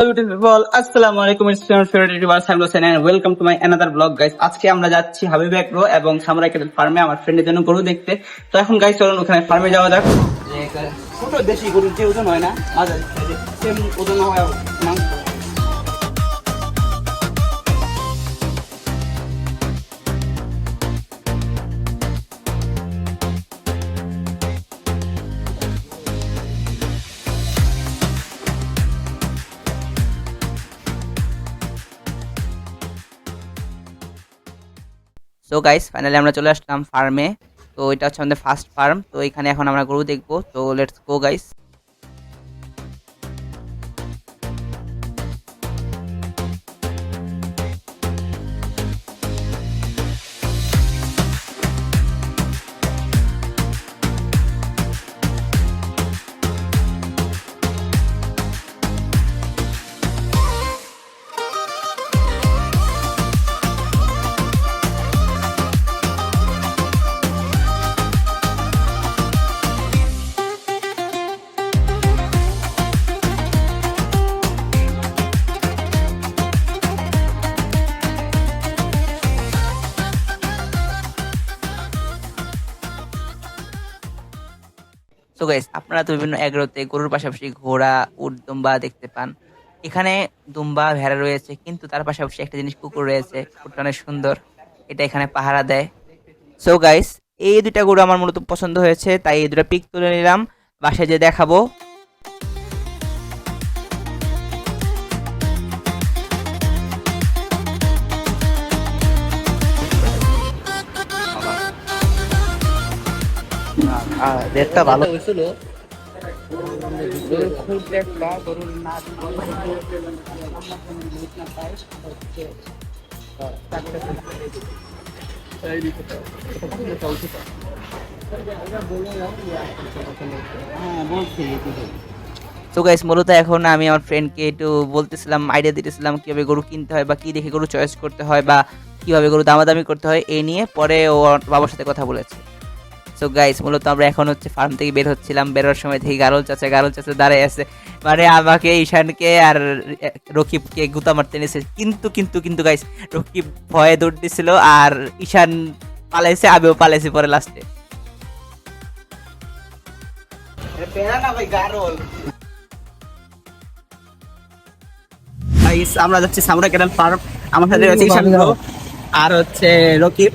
People, আসসালামু আলাইকুম, it's your favorite YouTuber Sam Hussein and welcome to my another vlog guys. আজকে আমরা যাচ্ছি হাবিব এগ্রো এবং সামুরাই ক্যাটেল ফার্মে আমার ফ্রেন্ডের জন্য গরু দেখতে। তো এখন গাইস চলুন ওখানে ফার্মে যাওয়া যাক। ছোট দেশি গরুর যে ওজন হয় না, মাঝারি সেম ওজন হয় মাংস। সো গাইস ফাইনালি আমরা চলে আসলাম ফার্মে। তো এটা হচ্ছে আমাদের ফার্স্ট ফার্ম। তো এখানে এখন আমরা গরু দেখবো। তো লেটস গো গাইস। তো গাইস আপনারা তো বিভিন্ন এগ্রোতে গরুর পাশাপাশি ঘোড়া, উট, দুম্বা দেখতে পান। এখানে দুম্বা, ভেড়া রয়েছে, কিন্তু তার পাশাপাশি একটা জিনিস কুকুর রয়েছে। কুকুরটা অনেক সুন্দর, এটা এখানে পাহারা দেয়। সো গাইস এই দুটা গরু আমার মূলত পছন্দ হয়েছে, তাই এই দুটা পিক তুলে নিলাম, বাসায় যে দেখাবো। রেটটা ভালো হয়েছিল। তো গাইস মূলত এখন আমি আমার ফ্রেন্ডকে একটু বলতেছিলাম, আইডিয়া দিতেছিলাম কিভাবে গরু কিনতে হয় বা কি দেখে গরু চয়েস করতে হয় বা কিভাবে গরু দামাদামি করতে হয়, এই নিয়ে পরে ও বাবার সাথে কথা বলেছে। সো গাইস মূলত আমরা এখন হচ্ছে ফার্ম থেকে বের হচ্ছিলাম। বেরোর সময় থেকে গারল চাচা দাঁড়ায় আছে, মানে আমাকে, ঈশানকে আর রকিবকে গুতা মারতে নিয়েছে। কিন্তু কিন্তু কিন্তু গাইস রকিব ভয়ে দৌড় দিছিল আর ঈশান পালাইছে, আমিও পালাইছি পরে লাস্টে। আমরা যাচ্ছি সামুরাই ক্যাটেল ফার্ম। আমার সাথে রয়েছে ঈশান আর হচ্ছে রকিব।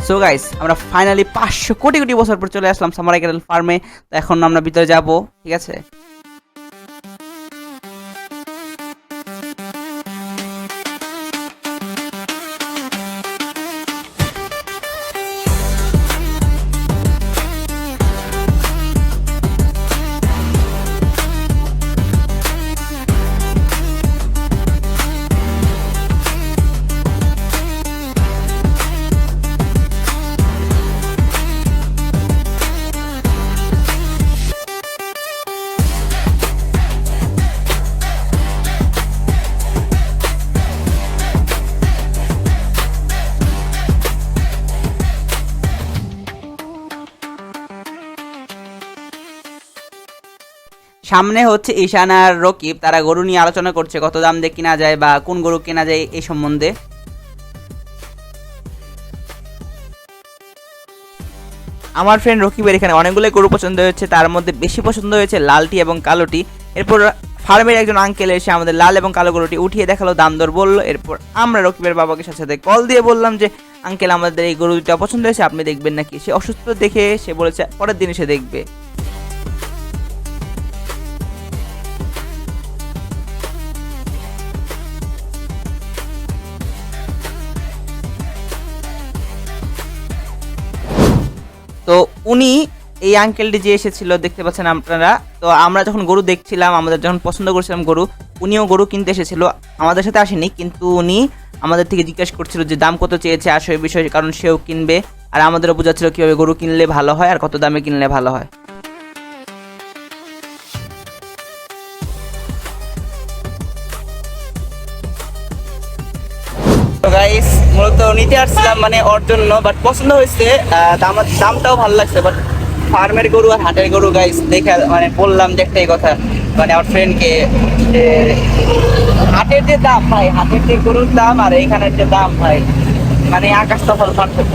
সো গাইস আমরা ফাইনালি 500 কোটি কোটি বছর পর চলে আসলাম সামুরাই ক্যাটেল ফার্মে। তো এখন আমরা ভিতরে যাব, ঠিক আছে। সামনে হচ্ছে ঈশান আর রকিব, তারা গরু নিয়ে আলোচনা করছে কত দাম দিয়ে কেনা যায় বা কোন গরু কেনা যায় এই সম্বন্ধে। আমার ফ্রেন্ড রকিবের এখানে অনেকগুলো গরু পছন্দ হয়েছে, তার মধ্যে বেশি পছন্দ হয়েছে লালটি এবং কালোটি। এরপর ফার্মের একজন আঙ্কেল এসে আমাদের লাল এবং কালো গরুটি উঠিয়ে দেখালো, দাম দর বললো। এরপর আমরা রকিবের বাবাকে সাথে সাথে কল দিয়ে বললাম যে আঙ্কেল আমাদের এই গরু দুটা পছন্দ হয়েছে, আপনি দেখবেন নাকি? সে অসুস্থ দেখে সে বলেছে পরের দিন এসে দেখবে। তো উনি এই আঙ্কেলটি যে এসেছিল দেখতে পাচ্ছেন আপনারা। তো আমরা যখন গরু দেখছিলাম, আমাদের যখন পছন্দ করছিলাম গরু, উনিও গরু কিনতে এসেছিল, আমাদের সাথে আসেনি, কিন্তু উনি আমাদের থেকে জিজ্ঞাসা করছিল যে দাম কত চেয়েছে আসলে বিষয়, কারণ সেও কিনবে আর আমাদেরও বোঝাচ্ছিল কিভাবে গরু কিনলে ভালো হয় আর কত দামে কিনলে ভালো হয়। তো গাইস মূলত নিতে আসছিলাম মানে ওর জন্য, বাট পছন্দ হয়েছে, দামটাও ভালো লাগছে। বাট ফার্মের গরু আর হাটের গরু গাইস দেখে মানে বললাম যে একটাই কথা, মানে আমার ফ্রেন্ডকে, যে হাটের যে দাম ভাই, হাটের যে গরুর দাম আর এইখানের যে দাম ভাই, মানে আকাশ তফাৎ পার্থক্য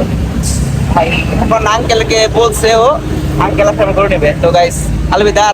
ভাই। এখন আঙ্কেলকে বলছে ও, আঙ্কেল আসলে গরু নেবে। তো গাইস আলবিদা।